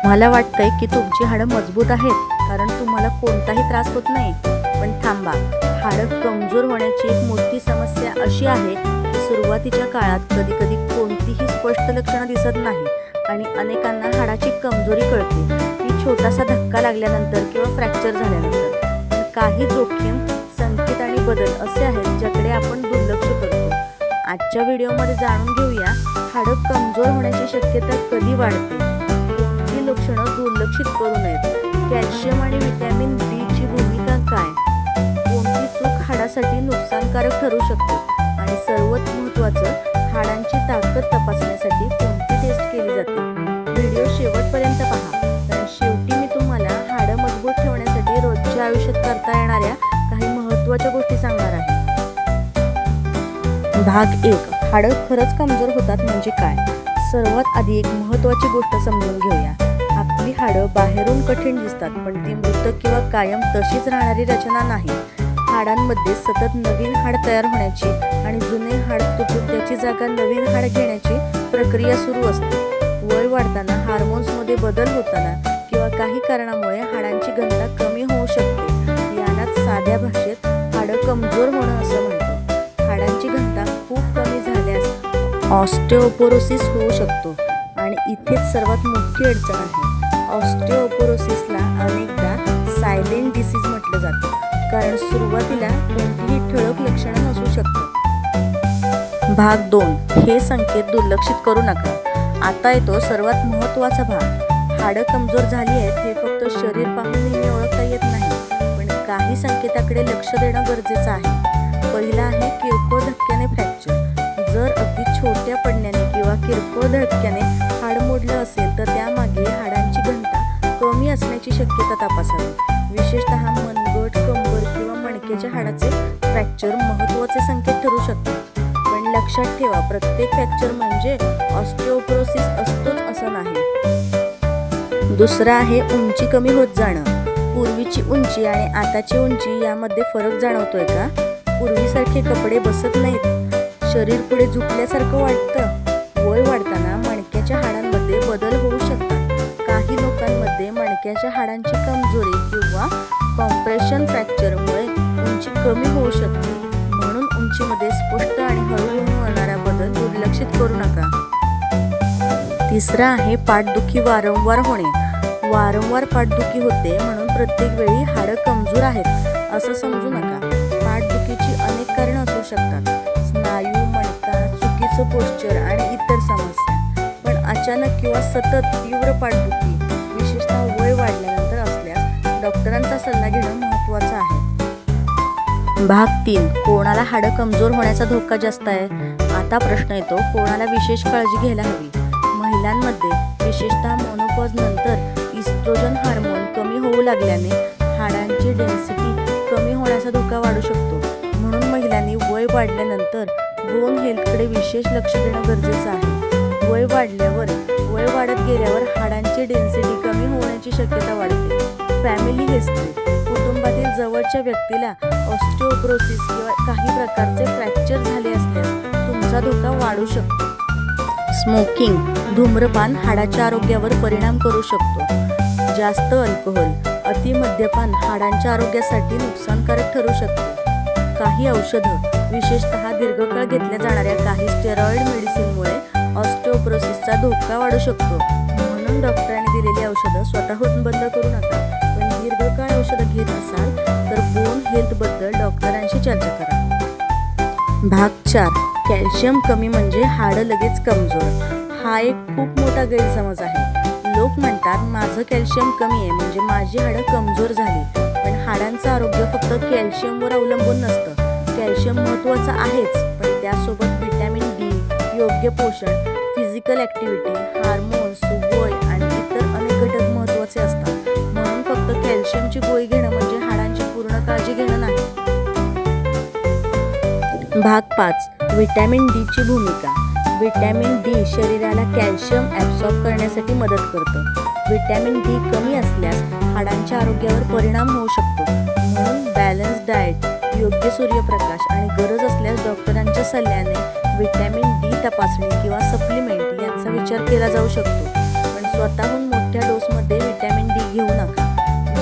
मला वाटतंय की तुमची हाडं मजबूत आहेत कारण तुम्हाला कोणताही त्रास होत नाही. पण थांबा, हाडं कमजोर होण्याची एक मोठी समस्या अशी आहे की सुरुवातीच्या काळात कधीकधी कोणतीही स्पष्ट लक्षणं दिसत नाही आणि अनेकांना हाडाची कमजोरी कळते ती छोटासा धक्का लागल्यानंतर किंवा फ्रॅक्चर झाल्यानंतर. पण काही जोखीम, संकेत आणि बदल असे आहेत ज्याकडे आपण दुर्लक्ष करतो. आजच्या व्हिडिओमध्ये जाणून घेऊया हाडं कमजोर होण्याची शक्यता कधी वाढते, कोणती लक्षणं दुर्लक्षित करू नयेत, कॅल्शियम आणि व्हिटॅमिन डी ची भूमिका काय, कोणती चूक हाडासाठी नुकसानकारक ठरू शकते आणि सर्वात महत्त्वाचं, हाडांची ताकद तपासण्यासाठी कोणती टेस्ट केली जाते. व्हिडिओ शेवटपर्यंत पहा, कारण शेवटी मी तुम्हाला हाडं मजबूत ठेवण्यासाठी रोजच्या आयुष्यात करता येणाऱ्या काही महत्त्वाच्या गोष्टी सांगणार आहे. भाग 1. हाडं खरंच कमजोर होतात म्हणजे काय? सर्वात आधी एक महत्त्वाची गोष्ट समजून घेऊया. आपली हाडं बाहेरून कठीण दिसतात, पण ती मृत किंवा कायम तशीच राहणारी रचना नाही. हाडांमध्ये सतत नवीन हाड तयार होण्याची आणि जुने हाड तुटून त्याची जागा नवीन हाड घेण्याची प्रक्रिया सुरू असते. वय वाढताना, हार्मोन्समध्ये बदल होताना किंवा काही कारणामुळे हाडांची घनता कमी होऊ शकते. यालाच साध्या भाषेत हाडं कमजोर होणं असं म्हणतो. हाडांची घनता खूप कमी झाल्यास ऑस्टिओपोरोसिस होऊ शकतो आणि इथेच सर्वात मोठी अडचण आहे. ऑस्टिओपोरोसिसला अनेकदा सायलेंट डिसीज म्हटलं जातं कारण सुरुवातीला कोणतीही ठळक लक्षणं नसू शकतात. भाग 2. हे संकेत दुर्लक्षित करू नका. आता येतो सर्वात महत्त्वाचा भाग. हाडं कमजोर झाली आहेत हे फक्त शरीर पाहून नेहमी ओळखता येत नाही, पण काही संकेताकडे लक्ष देणं गरजेचं आहे. पहिला आहे किरकोळ धक्क्याने फ्रॅक्चर. जर अगदी छोट्या पडण्याने किंवा किरकोळ धक्क्याने हाड मोडलं असेल तर त्यामागे हाडांची घनता कमी असण्याची शक्यता तपासावी. विशेषतः मनगट, कंबर किंवा मणक्याच्या हाडाचे फ्रॅक्चर महत्त्वाचे संकेत ठरू शकतात. पण लक्षात ठेवा, प्रत्येक फ्रॅक्चर म्हणजे ऑस्टिओपोरोसिस असतोच असं नाही. दुसरं आहे उंची कमी होत जाणं. पूर्वीची उंची आणि आताची उंची यामध्ये फरक जाणवतोय का? पूर्वीसारखे कपडे बसत नाहीत, शरीर पुढे झुकल्यासारखं वाटतं. वय वाढताना मणक्याच्या हाडांमध्ये बदल होऊ शकतात. काही लोकांमध्ये मणक्याच्या हाडांची कमजोरी किंवा कॉम्प्रेशन फ्रॅक्चरमुळे उंची कमी होऊ शकते. म्हणून उंचीमध्ये स्पष्ट आणि हळूहळू होणारा बदल दुर्लक्षित करू नका. तिसरा आहे पाठदुखी वारंवार होणे. वारंवार पाठदुखी होते म्हणून प्रत्येक वेळी हाडं कमजोर आहेत असं समजू नका. पाठदुखीची अनेक कारणं असू शकतात, स्नायू, मणका, चुकीचं पोश्चर आणि इतर समस्या. पण अचानक किंवा सतत तीव्र पाठदुखी, विशेषतः वय वाढल्यानंतर असल्यास डॉक्टरांचा सल्ला घेणं महत्त्वाचं आहे. भाग 3. कोणाला हाडं कमजोर होण्याचा धोका जास्त आहे? आता प्रश्न येतो, कोणाला विशेष काळजी घ्यायला हवी? महिलांमध्ये, विशेषतः मेनोपॉज नंतर इस्ट्रोजन हार्मोन कमी होऊ लागल्याने हाडांची डेन्सिटी कमी होण्याचा धोका वाढू शकतो. म्हणून महिलांनी वय वाढल्यानंतर बोन हेल्थकडे विशेष लक्ष देणं गरजेचं आहे. वय वाढत गेल्यावर हाडांची डेन्सिटी कमी होण्याची शक्यता वाढते. Family history. कुटुंबातील जवळच्या व्यक्तीला ऑस्टिओपोरोसिस किंवा काही प्रकारचे फ्रॅक्चर झाले असल्यास तुमचा धोका वाढू शकतो. स्मोकिंग. धूम्रपान हाडाच्या आरोग्यावर परिणाम करू शकतो. जास्त अल्कोहोल, अति मद्यपान हाडांच्या आरोग्यासाठी नुकसानकारक ठरू शकते. काही औषधं, विशेषतः दीर्घकाळ घेतल्या जाणाऱ्या काही स्टेरॉइड मेडिसिनमुळे ऑस्टिओपोरोसिसचा धोका वाढू शकतो. म्हणून डॉक्टरांनी दिलेली औषधं स्वतःहून बंद करू नका. पण दीर्घकाळ औषधं घेत असाल तर बोन हेल्थबद्दल डॉक्टरांशी चर्चा करा. भाग 4. कॅल्शियम कमी म्हणजे हाडं लगेच कमजोर. हा एक खूप मोठा गैरसमज आहे. लोक म्हणतात माझं कॅल्शियम कमी आहे म्हणजे माझी हाडं कमजोर झाली. पण हाडांचं आरोग्य फक्त कॅल्शियमवर अवलंबून नसतं. कॅल्शियम महत्त्वाचं आहेच, पण त्यासोबत व्हिटॅमिन डी, योग्य पोषण, फिजिकल ॲक्टिव्हिटी, हार्मोन्स, वय आणि इतर अनेक घटक महत्त्वाचे असतात. म्हणून फक्त कॅल्शियमची गोळी घेणं म्हणजे हाडांची पूर्ण काळजी घेणं नाही. भाग 5. व्हिटॅमिन डी ची भूमिका. व्हिटॅमिन डी शरीराला कॅल्शियम ॲब्सॉर्ब करण्यासाठी मदत करतं. व्हिटॅमिन डी कमी असल्यास हाडांच्या आरोग्यावर परिणाम होऊ शकतो. म्हणून बॅलन्स डाएट, योग्य सूर्यप्रकाश आणि गरज असल्यास डॉक्टरांच्या सल्ल्याने व्हिटॅमिन डी तपासणी किंवा सप्लिमेंट यांचा विचार केला जाऊ शकतो. पण स्वतःहून मोठ्या डोसमध्ये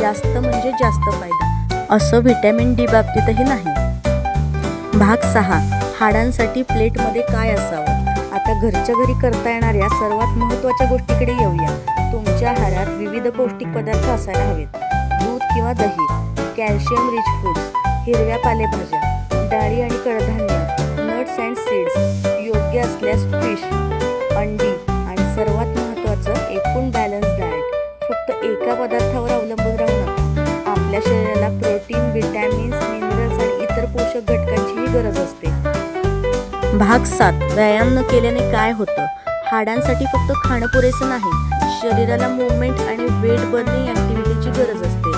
जास्त म्हणजे जास्त फायदा असं व्हिटॅमिन डी बाबतीतही नाही. भाग 6. हाडांसाठी प्लेटमध्ये काय असावं. आता घरच्या घरी करता येणाऱ्या सर्वात महत्त्वाच्या गोष्टीकडे येऊया. तुमच्या आहारात विविध पौष्टिक पदार्थ असायला हवेत. दूध किंवा दही, कॅल्शियम रिच फूड्स, हिरव्या पालेभाज्या, डाळी आणि कडधान्य, नट्स अँड सीड्स, योग्य असल्यास फिश, अंडी आणि सर्वात महत्त्वाचं एकूण बॅलन्स डाएट. फक्त एका पदार्थावर अवलंबून राहू नका. आपल्या शरीराला प्रोटीन, विटॅमिन्स, मिनरल्स आणि इतर पोषक घटकांचीही गरज असते. भाग 7. व्यायाम न केल्याने काय होतं. हाडांसाठी फक्त खाणं पुरेसं नाही, शरीराला मूवमेंट आणि वेट बर्निंग ॲक्टिव्हिटीची गरज असते.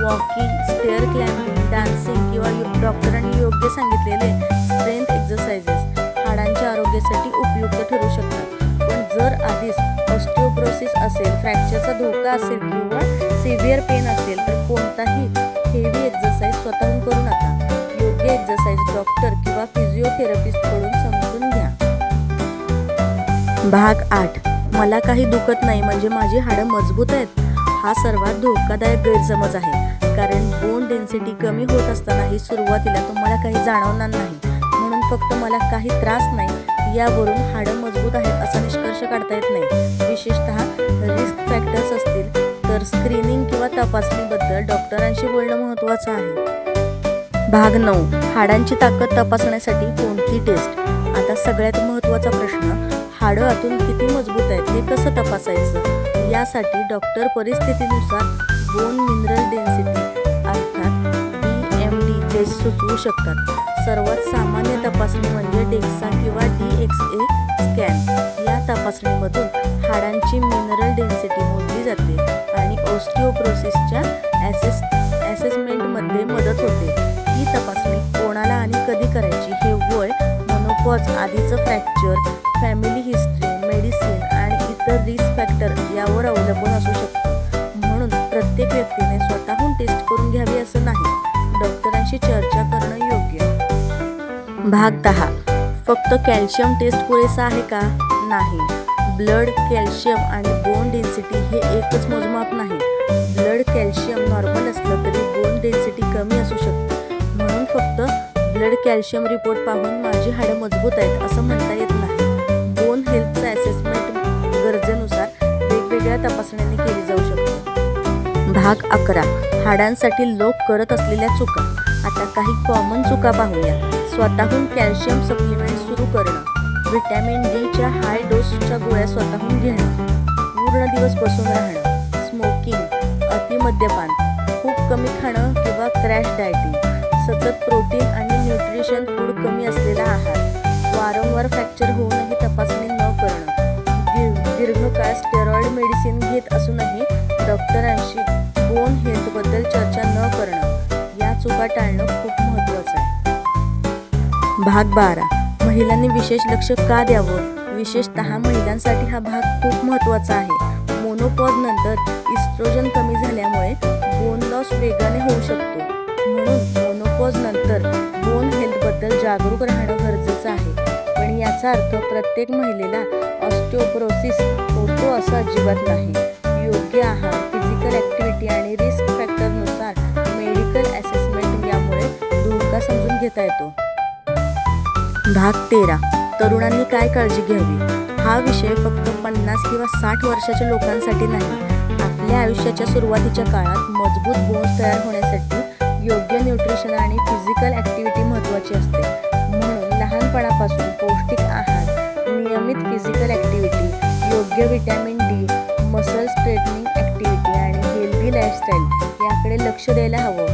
वॉकिंग, स्टेअर क्लाइम्बिंग, डान्सिंग किंवा डॉक्टरांनी योग्य सांगितलेले स्ट्रेंथ एक्सरसाइजेस हाडांच्या आरोग्यासाठी उपयुक्त ठरू शकतात. पण जर आधीच ऑस्टिओपोरोसिस असेल, फ्रॅक्चरचा धोका असेल किंवा सिव्हिअर पेन असेल तर कोणताही हेवी एक्सरसाइज स्वतःहून करू नका. योग्य एक्सरसाइज डॉक्टर किंवा फिजिओथेरपिस्टकडून समजून घ्या. भाग 8. मला काही दुखत नाही म्हणजे माझी हाडं मजबूत आहेत. हा सर्वात धोकादायक गैरसमज आहे. कारण बोन डेन्सिटी कमी होत असतानाही सुरुवातीला तुम्हाला काही जाणवणार नाही. म्हणून फक्त मला काही त्रास नाही यावरून हाडं मजबूत आहेत असा निष्कर्ष काढता येत नाही. विशेषतः रिस्क फॅक्टर्स असतील तर स्क्रीनिंग किंवा तपासणीबद्दल डॉक्टरांशी बोलणं महत्त्वाचं आहे. भाग 9. हाडांची ताकद तपासण्यासाठी कोणती टेस्ट. आता सगळ्यात महत्त्वाचा प्रश्न, हाडं आतून किती मजबूत आहेत हे कसं तपासायचं. यासाठी डॉक्टर परिस्थितीनुसार बोन मिनरल डेन्सिटी अर्थात BMD टेस्ट सुचवू शकतात. सर्वात सामान्य तपासणी म्हणजे डेक्सा किंवा DXA स्कॅन. या तपासणीमधून हाडांची मिनरल डेन्सिटी मोजली जाते आणि ऑस्टिओपोरोसिसच्या असेसमेंटमध्ये मदत होते. ही तपासणी कोणाला आणि कधी करायची हे वय, मेनोपॉज, आधीचं फ्रॅक्चर, फॅमिली हिस्ट्री, मेडिसिन आणि इतर रिस्क फॅक्टर यावर अवलंबून असू शकतं. म्हणून प्रत्येक व्यक्तीने स्वतःहून टेस्ट करून घ्यावी असं नाही. डॉक्टरांशी चर्चा करणं योग्य. भाग 10. फक्त कॅल्शियम टेस्ट पुरेसा आहे का. नाही. ब्लड कॅल्शियम आणि बोन डेन्सिटी हे एकच मोजमाप नाही. ब्लड कॅल्शियम नॉर्मल असलं तरी बोन डेन्सिटी कमी असू शकते. म्हणून फक्त ब्लड कॅल्शियम रिपोर्ट पाहून माझी हाडं मजबूत आहेत असं म्हणता येत नाही. बोन हेल्थचं असेसमेंट गरजेनुसार वेगवेगळ्या तपासण्यांनी केली जाऊ शकते. भाग 11. हाडांसाठी लोक करत असलेल्या चुका. आता काही कॉमन चुका पाहूया. स्वतःहून कॅल्शियम सप्लिमेंट सुरू करणं, व्हिटॅमिन डीच्या हाय डोसच्या गोळ्या स्वतःहून घेणं, पूर्ण दिवस बसून राहणं, स्मोकिंग, अतिमद्यपान, खूप कमी खाणं किंवा क्रॅश डायटिंग, सतत प्रोटीन आणि न्यूट्रिशन फूड कमी असलेला आहार, वारंवार फ्रॅक्चर होऊनही तपासणी न करणं, दीर्घकाळ स्टेरॉइड मेडिसिन घेत असूनही डॉक्टरांशी बोन हेल्थबद्दल चर्चा न करणं. या चुका टाळणं खूप महत्त्वाचं आहे. भाग 12. महिलांनी विशेष लक्ष का द्यावं. विशेषतः महिलांसाठी हा भाग खूप महत्त्वाचा आहे. मोनोपॉज नंतर इस्ट्रोजन कमी झाल्यामुळे बोन लॉस वेगाने होऊ शकतो. म्हणून मोनोपॉज नंतर बोन हेल्थबद्दल जागरूक राहणं गरजेचं आहे. पण याचा अर्थ प्रत्येक महिलेला ऑस्टिओपोरोसिस होतो असं अजिबात नाही. योग्य आहार, फिजिकल ॲक्टिव्हिटी आणि रिस्क फॅक्टरनुसार मेडिकल असेसमेंट यामुळे धोका समजून घेता येतो. भाग 13. तरुणांनी काय काळजी घ्यावी. हा विषय फक्त 50 किंवा 60 वर्षाच्या लोकांसाठी नाही. आपल्या आयुष्याच्या सुरुवातीच्या काळात मजबूत बोन्स तयार होण्यासाठी योग्य न्यूट्रिशन आणि फिजिकल ॲक्टिव्हिटी महत्त्वाची असते. म्हणून लहानपणापासून पौष्टिक आहार, नियमित फिजिकल ॲक्टिव्हिटी, योग्य vitamin D, muscle straightening activity आणि हेल्दी लाईफस्टाईल याकडे लक्ष द्यायला हवं.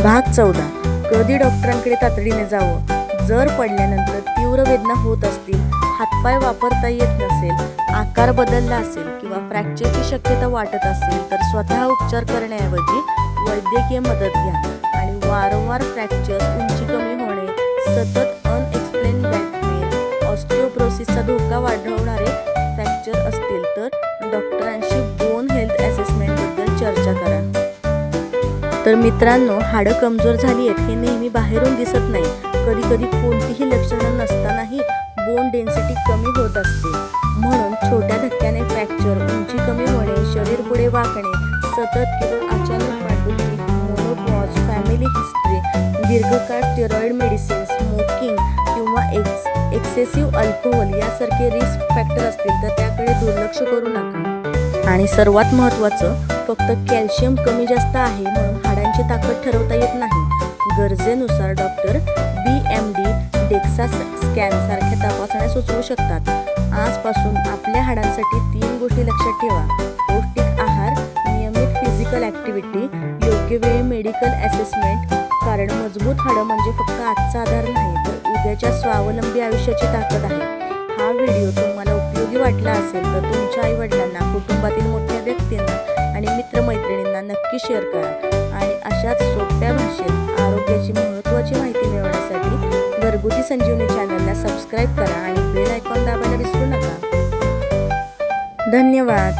भाग 14. कधी डॉक्टरांकडे तातडीने जावं. जर पडल्यानंतर तीव्र वेदना होत असतील, हातपाय वापरता येत नसेल, आकार बदलला असेल किंवा फ्रॅक्चरची शक्यता वाटत असेल तर स्वतः उपचार करण्याऐवजी वैद्यकीय मदत घ्या. आणि वारंवार फ्रॅक्चर्स, उंची कमी होणे, सतत अनएक्सप्लेन बॅक पेन, ऑस्टिओपोरोसिसचा धोका वाढवणारे फ्रॅक्चर असतील तर डॉक्टरांशी बोन हेल्थ असेसमेंटबद्दल चर्चा करा. तर मित्रांनो, हाडं कमजोर झाली आहेत हे नेहमी बाहेरून दिसत नाही. कधी कधी कोणतीही लक्षणं नसतानाही बोन डेन्सिटी कमी होत असते. म्हणून छोट्या धक्क्याने फ्रॅक्चर, उंची कमी होणे, शरीर पुढे वाकणे, सतत किंवा अचानक पाठदुखी, मोनोपॉज, फॅमिली हिस्ट्री, दीर्घकाळ स्टेरॉइड मेडिसिन, स्मोकिंग किंवा एक्सेसिव्ह अल्कोहोल यासारखे रिस्क फॅक्टर असतील तर त्याकडे दुर्लक्ष करू नका. आणि सर्वात महत्त्वाचं, फक्त कॅल्शियम कमी जास्त आहे म्हणून हाडांची ताकद ठरवता येत नाही. गरजेनुसार डॉक्टर BMD, डेक्सा स्कॅन सारख्या तपासण्या सुचवू शकतात. आजपासून आपल्या हाडांसाठी 3 गोष्टी लक्षात ठेवा: पौष्टिक आहार, नियमित फिजिकल ॲक्टिव्हिटी, योग्य वेळी मेडिकल असेसमेंट. कारण मजबूत हाडं म्हणजे फक्त आजचा आधार नाही तर उद्याच्या स्वावलंबी आयुष्याची ताकद आहे. हा व्हिडिओ तुम्हाला उपयोगी वाटला असेल तर तुमच्या आईवडिलांना, कुटुंबातील मोठ्या व्यक्तींना आणि मित्रमैत्रिणींना नक्की शेअर करा. आणि अशाच सोप्या भाषेत आरोग्याची महत्त्वाची माहिती मिळवण्यासाठी घरगुती संजीवनी चॅनलला सबस्क्राईब करा आणि बेल आयकॉन दाबायला विसरू नका. धन्यवाद.